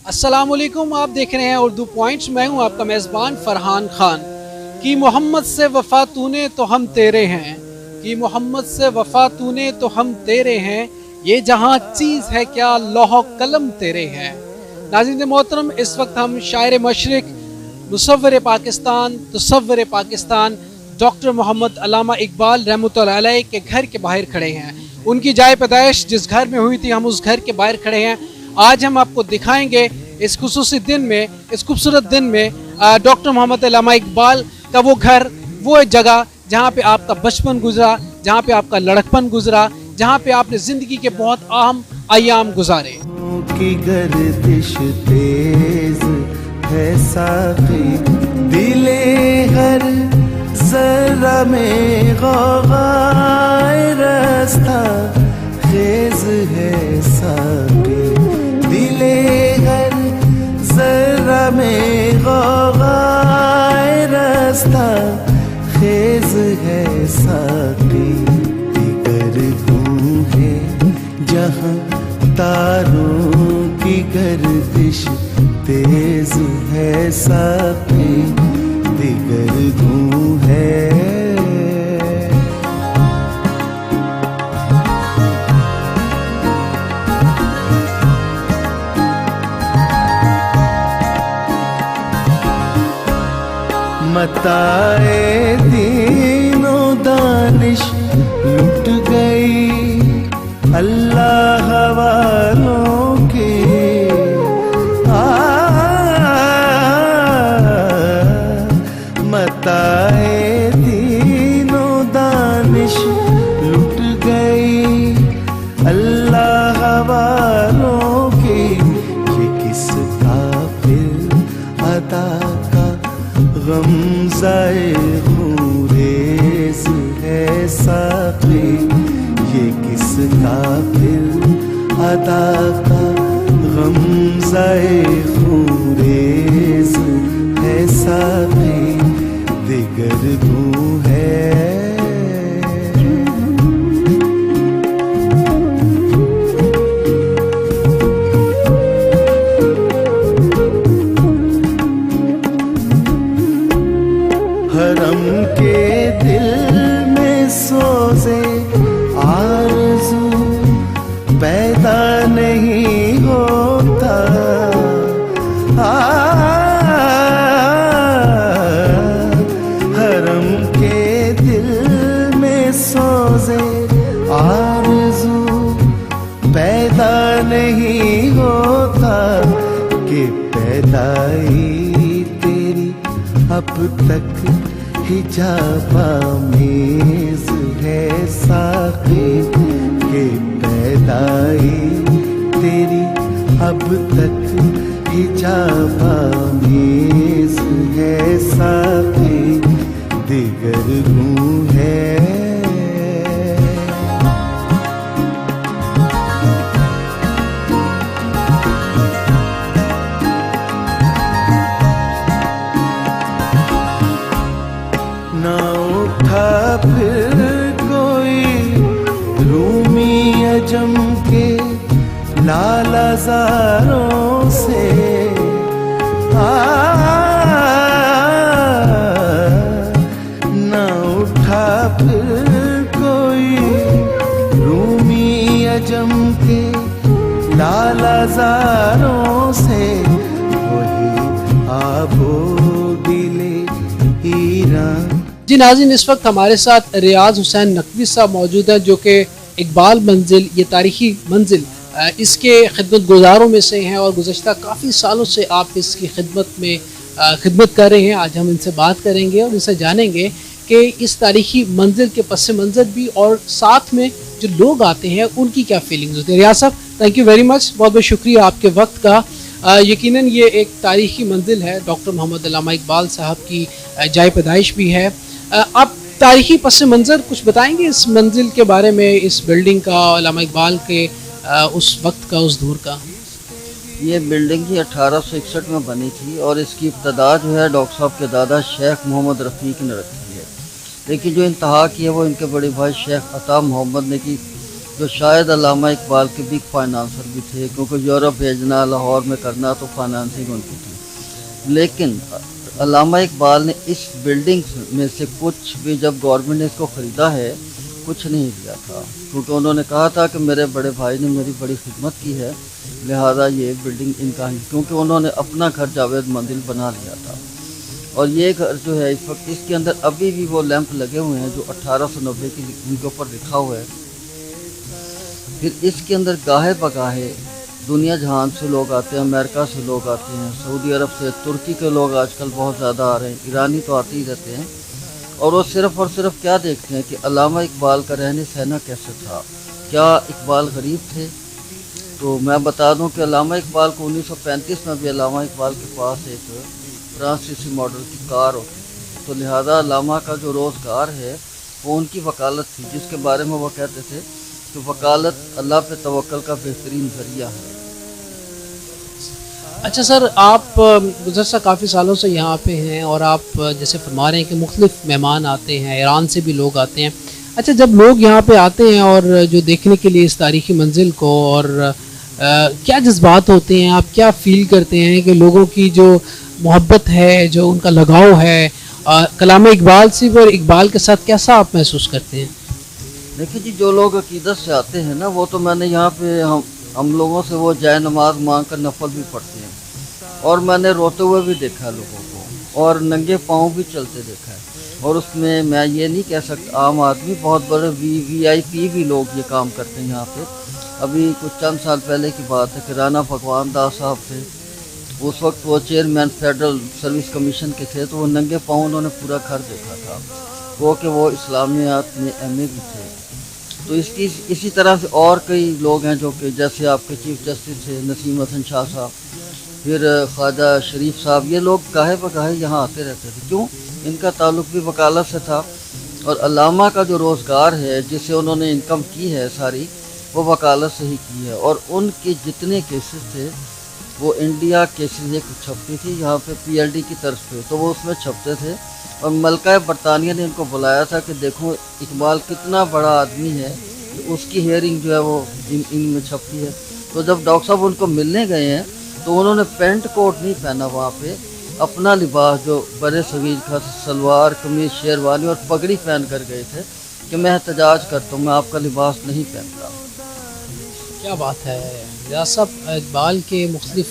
अस्सलाम वालेकुम, आप देख रहे हैं उर्दू पॉइंट्स। मैं हूं आपका मेज़बान फरहान खान। कि मोहम्मद से वफ़ा तूने तो हम तेरे हैं, कि मोहम्मद से वफ़ा तूने तो हम तेरे हैं, ये जहां चीज़ है क्या लौह कलम तेरे हैं। नाज़रीन मोहतरम, इस वक्त हम शायर मशरिक, मुसव्विर पाकिस्तान, तसव्वुर पाकिस्तान डॉक्टर मोहम्मद अल्लामा इकबाल रहमतुल्लाह अलैह के घर के बाहर खड़े हैं। उनकी जाए पैदाइश जिस घर में हुई थी, हम उस घर के बाहर खड़े हैं। आज हम आपको दिखाएंगे इस खुसूसी दिन में, इस खूबसूरत दिन में डॉक्टर मोहम्मद अल्लामा इकबाल का वो घर, वो जगह जहाँ पे आपका बचपन गुजरा, जहाँ पे आपका लड़कपन गुजरा, जहाँ पे आपने ज़िंदगी के बहुत अहम अय्याम गुजारे। की गर्दिश तेज है साक़ी, दिले हर ज़रा में ग़ौग़ाए रास्ता खेज़ है साक़ी, दिले हर ज़रा में ग़ौग़ाए रास्ता खेज़ है साक़ी। दिगर तू है जहाँ तारों की गर्दिश तेज है साक़ी, दिगर धूं है। मताए दीनो दानिश लुट गई अल्लाह वालों की, मताए दीनो दानिश लुट गई अल्लाह वालों की। ये किस काफिर अदा का गम ज़ाए खूरेज़ है साक़ी, ये किस काफिर अदा का गम ज़ाए खूरेज़ है साक़ी, दिगर धूं है। हरम के दिल में सोज़े आरज़ू पैदा नहीं होता, हरम के दिल में सोज़े आरज़ू पैदा नहीं होता, कि पैदाई तेरी अब तक हिजाबामेज़ है साक़ी, के पैदाई तेरी अब तक हिजाबामेज़ है साक़ी, दिगर धूं है। ना उठा फिर कोई रूमी अजम के लालाज़ारों से, ना उठा फिर कोई रूमी अजम के लालाज़ारों से, वही आबो दिले ईरान। जी नाज़रीन, इस वक्त हमारे साथ रियाज हुसैन नकवी साहब मौजूद हैं, जो कि इकबाल मंजिल, ये तारीखी मंजिल, इसके खिदमत गुजारों में से हैं और गुज़श्ता काफ़ी सालों से आप इसकी खिदमत कर रहे हैं। आज हम इनसे बात करेंगे और इनसे जानेंगे कि इस तारीखी मंजिल के पस मंज़र भी और साथ में जो लोग आते हैं उनकी क्या फीलिंग्स होती है। रियाज साहब, थैंक यू वेरी मच, बहुत बहुत शुक्रिया आपके वक्त का। यकीनन ये एक तारीखी मंजिल है, डॉक्टर मोहम्मद अल्लामा इकबाल साहब की जाए पैदाइश भी है। आप तारीखी पस मंज़र कुछ बताएंगे इस मंजिल के बारे में, इस बिल्डिंग का, अल्लामा इकबाल के उस वक्त का, उस दौर का? ये बिल्डिंग ही 1861 में बनी थी और इसकी इब्तदा जो है डॉक्टर साहब के दादा शेख मोहम्मद रफ़ीक ने रखी है, लेकिन जो इंतहा की है वो इनके बड़े भाई शेख अता मोहम्मद ने की। जो शायद अल्लामा इकबाल के बिग फाइनेंसर भी थे, क्योंकि यूरोप भेजना, लाहौर में करना तो फाइनेंसिंग उनकी थी। लेकिन अल्लामा इकबाल ने इस बिल्डिंग में से कुछ भी, जब गवर्नमेंट ने इसको ख़रीदा है, कुछ नहीं दिया था, क्योंकि उन्होंने कहा था कि मेरे बड़े भाई ने मेरी बड़ी खिदमत की है, लिहाजा ये बिल्डिंग इनका ही, क्योंकि उन्होंने अपना घर जावेद मंजिल बना लिया था। और ये घर जो है इस वक्त, इसके अंदर अभी भी वो लैंप लगे हुए हैं जो 1890 की उनके ऊपर लिखा हुआ है। फिर इसके अंदर गाहे बगाहे दुनिया जहान से लोग आते हैं, अमेरिका से लोग आते हैं, सऊदी अरब से, तुर्की के लोग आजकल बहुत ज़्यादा आ रहे हैं, ईरानी तो आते ही रहते हैं। और वो सिर्फ़ और सिर्फ क्या देखते हैं कि अल्लामा इकबाल का रहने सहना कैसे था, क्या इकबाल गरीब थे। तो मैं बता दूं कि अल्लामा इकबाल को 1935 में भी अल्लामा इकबाल के पास एक फ्रांसीसी मॉडल की कार होती थी, तो लिहाजा अल्लामा का जो रोज़गार है वो उनकी वकालत थी, जिसके बारे में वो कहते थे कि वकालत अल्लाह पे तवक्ल का बेहतरीन ज़रिया है। अच्छा सर, आप गुज़श्ता काफ़ी सालों से यहाँ पे हैं और आप जैसे फरमा रहे हैं कि मुख्तलिफ मेहमान आते हैं, ईरान से भी लोग आते हैं। अच्छा, जब लोग यहाँ पे आते हैं और जो देखने के लिए इस तारीख़ी मंजिल को, और क्या जज्बात होते हैं, आप क्या फ़ील करते हैं कि लोगों की जो मोहब्बत है, जो उनका लगाव है कलाम इकबाल से और इकबाल के साथ, कैसा आप महसूस करते हैं? देखिए जी, जो लोग अकीदत से आते हैं ना, वो तो मैंने यहाँ पे हम लोगों से वो जाए नमाज मांग कर नफल भी पढ़ते हैं, और मैंने रोते हुए भी देखा है लोगों को, और नंगे पाँव भी चलते देखा है। और उसमें मैं ये नहीं कह सकता, आम आदमी, बहुत बड़े VIP भी लोग ये काम करते हैं यहाँ पे। अभी कुछ चंद साल पहले की बात है कि राना भगवान दास साहब थे, उस वक्त वो चेयरमैन फेडरल सर्विस कमीशन के थे, तो वो नंगे पाँव उन्होंने पूरा घर देखा था, वो इस्लामियात में MA भी थे। तो इसी तरह से और कई लोग हैं जो कि जैसे आपके चीफ जस्टिस थे नसीम हसन शाह साहब, फिर ख्वाजा शरीफ साहब, ये लोग गाहे बगाहे यहाँ आते रहते थे। क्यों? इनका ताल्लुक भी वकालत से था, और अल्लामा का जो रोज़गार है, जिससे उन्होंने इनकम की है सारी, वो वकालत से ही की है। और उनके जितने केसेस थे वो इंडिया केसेस एक छपती थी यहाँ पे PLD की तरफ से, तो वो उसमें छपते थे। और मलका बरतानिया ने इनको बुलाया था कि देखो इकबाल कितना बड़ा आदमी है, उसकी हेयरिंग जो है वो इनमें छपती है। तो जब डॉक्टर साहब उनको मिलने गए हैं तो उन्होंने पेंट कोट नहीं पहना, वहाँ पे अपना लिबास जो बड़े सगीर का सलवार कमीज शेरवानी और पगड़ी पहन कर गए थे कि मैं एहतजाज करता हूँ, मैं आपका लिबास नहीं पहनता। क्या बात है रियाज साहब, इकबाल के मुख्तलिफ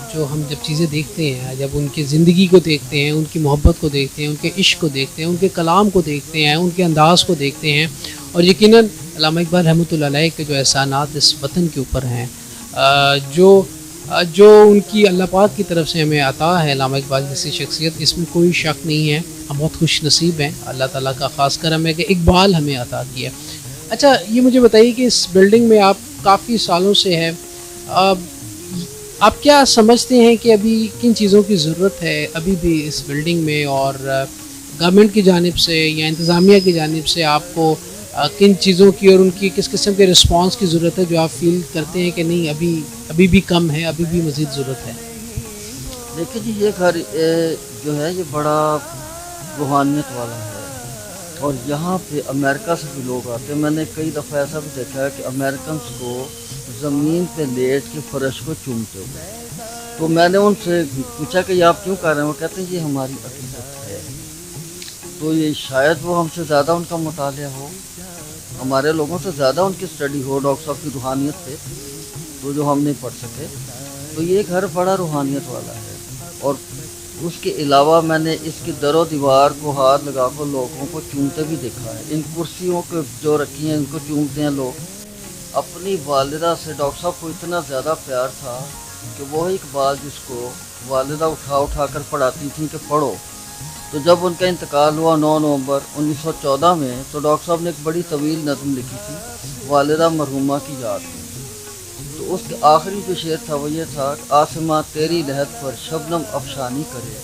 जो हम जब चीज़ें देखते हैं, जब उनकी ज़िंदगी को देखते हैं, उनकी मोहब्बत को देखते हैं, उनके इश्क को देखते हैं, उनके कलाम को देखते हैं, उनके अंदाज़ को देखते हैं, और यकीनन अल्लामा इकबाल रहमतुल्लाह अलैह के जो एहसानात इस वतन के ऊपर हैं, जो उनकी अल्लाह पाक की तरफ से हमें अता है, अल्लामा इकबाल जैसी शख्सियत, इसमें कोई शक नहीं है। हम बहुत खुश नसीब हैं, अल्लाह ताला का ख़ास करम है कि इकबाल हमें अता किया। अच्छा, ये मुझे बताइए कि इस बिल्डिंग में आप काफ़ी सालों से हैं, आप क्या समझते हैं कि अभी किन चीज़ों की ज़रूरत है अभी भी इस बिल्डिंग में, और गवर्नमेंट की जानिब से या इंतज़ामिया की जानिब से आपको किन चीज़ों की और उनकी किस किस्म के रिस्पांस की ज़रूरत है, जो आप फील करते हैं कि नहीं अभी भी कम है, अभी भी मज़ीद ज़रूरत है? देखिए जी, ये घर जो है ये बड़ा रूहानियत वाला है, और यहाँ पे अमेरिका से भी लोग आते हैं। मैंने कई दफ़ा ऐसा भी देखा है कि अमेरिकन को ज़मीन पे लेट के फर्श को चूमते हुए, तो मैंने उनसे पूछा कि ये आप क्यों कर रहे हैं? वो कहते हैं ये हमारी अक़ीदत है। तो ये शायद वो हमसे ज़्यादा उनका मुतालिया हो, हमारे लोगों से ज़्यादा उनकी स्टडी हो डॉक्टर साहब की रूहानियत पे, तो जो हम नहीं पढ़ सके। तो ये घर बड़ा रूहानियत वाला है। और उसके अलावा मैंने इसकी दरो दीवार को हाथ लगा कर लोगों को चूमते भी देखा है। इन कुर्सियों को जो रखी हैं इनको चूमते हैं लोग। अपनी वालिदा से डॉक्टर साहब को इतना ज़्यादा प्यार था कि वही इकबाल जिसको वालिदा उठा कर पढ़ाती थी कि पढ़ो, तो जब उनका इंतकाल हुआ 9 नवंबर 1914 में, तो डॉक्टर साहब ने एक बड़ी तवील नज़्म लिखी थी वालिदा मरहूमा की याद में। तो उसके आखिरी जो शेर था वो ये था, आसमां तेरी लहद पर शबनम अफशानी करे,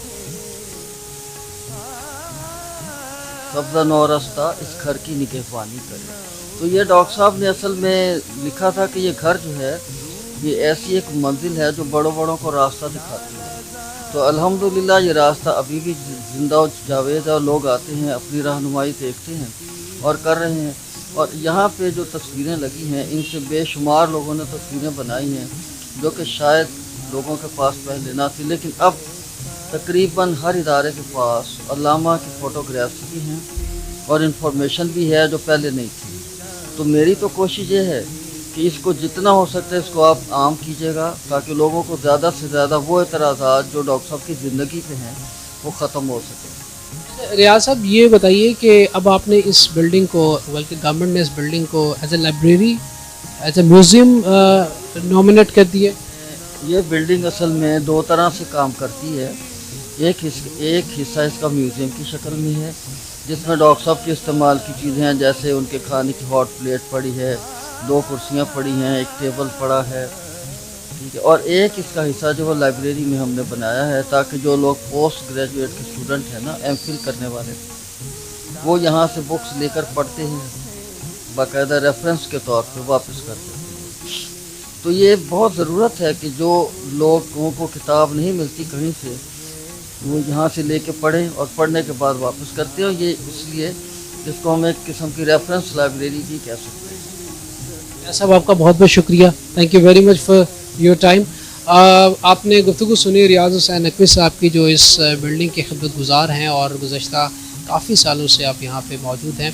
सब्ज़ा नौ रास्ता इस घर की निगहबानी करे। तो ये डॉक्टर साहब ने असल में लिखा था कि ये घर जो है ये ऐसी एक मंजिल है जो बड़ों बड़ों को रास्ता दिखाती है। तो अल्हम्दुलिल्लाह ये रास्ता अभी भी जिंदा जावेद है, और लोग आते हैं अपनी रहनुमाई देखते हैं और कर रहे हैं। اور یہاں پہ جو تصویریں لگی ہیں ان سے بے شمار لوگوں نے تصویریں بنائی ہیں جو کہ شاید لوگوں کے پاس پہلے نہ تھی، لیکن اب تقریباً ہر ادارے کے پاس علامہ کی فوٹوگرافس بھی ہیں اور انفارمیشن بھی ہے جو پہلے نہیں تھی۔ تو میری تو کوشش یہ ہے کہ اس کو جتنا ہو سکتا ہے اس کو آپ عام کیجیے گا تاکہ لوگوں کو زیادہ سے زیادہ وہ اعتراضات جو ڈاکٹر صاحب کی زندگی پہ ہیں وہ ختم ہو سکیں۔ ریاض صاحب یہ بتائیے کہ اب آپ نے اس بلڈنگ کو، بلکہ گورنمنٹ نے اس بلڈنگ کو as a library, as a museum nominate کر دیا۔ یہ بلڈنگ اصل میں دو طرح سے کام کرتی ہے۔ ایک حصہ اس کا میوزیم کی شکل میں ہے جس میں ڈاکٹر صاحب کے استعمال کی چیزیں ہیں، جیسے ان کے کھانے کی ہاٹ پلیٹ پڑی ہے، 2 کرسیاں پڑی ہیں، ایک ٹیبل پڑا ہے، ٹھیک ہے۔ اور ایک اس کا حصہ جو وہ لائبریری میں ہم نے بنایا ہے تاکہ جو لوگ پوسٹ گریجویٹ کے اسٹوڈنٹ ہیں نا، ایم فل کرنے والے، وہ یہاں سے بکس لے کر پڑھتے ہیں، باقاعدہ ریفرنس کے طور پہ واپس کر دیتے ہیں۔ تو یہ بہت ضرورت ہے کہ جو لوگوں کو کتاب نہیں ملتی کہیں سے، وہ یہاں سے لے کے پڑھیں اور پڑھنے کے بعد واپس کرتے ہیں۔ یہ اس لیے جس کو ہم ایک قسم کی ریفرنس لائبریری بھی کہہ سکتے ہیں۔ صاحب آپ کا بہت بہت شکریہ، thank you very much for your time. آپ نے گفتگو سنی ریاض حسین نقوی صاحب کی جو اس بلڈنگ کے خدمت گزار ہیں اور گزشتہ کافی سالوں سے آپ یہاں پہ موجود ہیں۔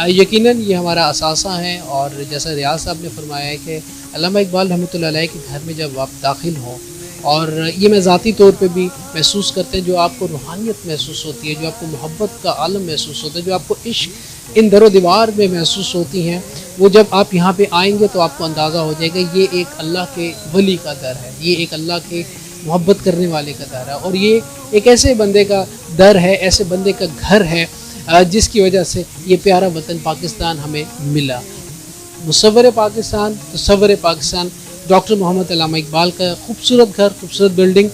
یقیناً یہ ہمارا اثاثہ ہیں، اور جیسا ریاض صاحب نے فرمایا ہے کہ علامہ اقبال رحمۃ اللہ علیہ کے گھر میں جب آپ داخل ہوں، اور یہ میں ذاتی طور پہ بھی محسوس کرتے ہیں، جو آپ کو روحانیت محسوس ہوتی ہے، جو آپ کو محبت کا عالم محسوس ہوتا ہے، جو آپ کو عشق ان در و دیوار میں محسوس ہوتی ہیں، وہ جب آپ یہاں پہ آئیں گے تو آپ کو اندازہ ہو جائے گا یہ ایک اللہ کے ولی کا در ہے، یہ ایک اللہ کے محبت کرنے والے کا در ہے، اور یہ ایک ایسے بندے کا در ہے، ایسے بندے کا گھر ہے جس کی وجہ سے یہ پیارا وطن پاکستان ہمیں ملا۔ مصور پاکستان، تصور پاکستان، ڈاکٹر محمد علامہ اقبال کا خوبصورت گھر، خوبصورت بلڈنگ،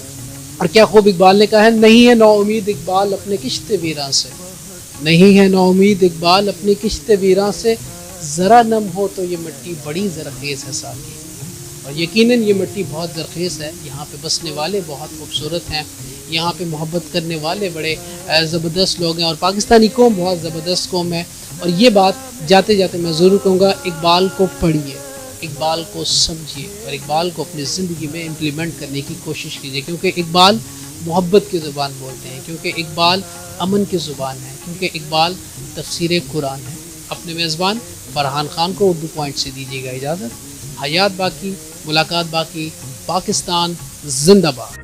اور کیا خوب اقبال نے کہا ہے، نہیں ہے نا امید اقبال اپنے کشت ویراں سے، نہیں ہے نا امید اقبال اپنی کشت ویراں سے، ذرا نم ہو تو یہ مٹی بڑی زرخیز ہے ساقی۔ اور یقیناً یہ مٹی بہت زرخیز ہے، یہاں پہ بسنے والے بہت خوبصورت ہیں، یہاں پہ محبت کرنے والے بڑے زبردست لوگ ہیں، اور پاکستانی قوم بہت زبردست قوم ہے۔ اور یہ بات جاتے جاتے میں ضرور کہوں گا، اقبال کو پڑھیے، اقبال کو سمجھیے، اور اقبال کو اپنی زندگی میں امپلیمنٹ کرنے کی کوشش کیجیے، کیونکہ اقبال محبت کی زبان بولتے ہیں، کیونکہ اقبال امن کی زبان ہے، کیونکہ اقبال تفسیر قرآن ہے۔ اپنے میزبان فرحان خان کو اردو پوائنٹ سے دیجیے گا اجازت۔ حیات باقی، ملاقات باقی، پاکستان زندہ باد۔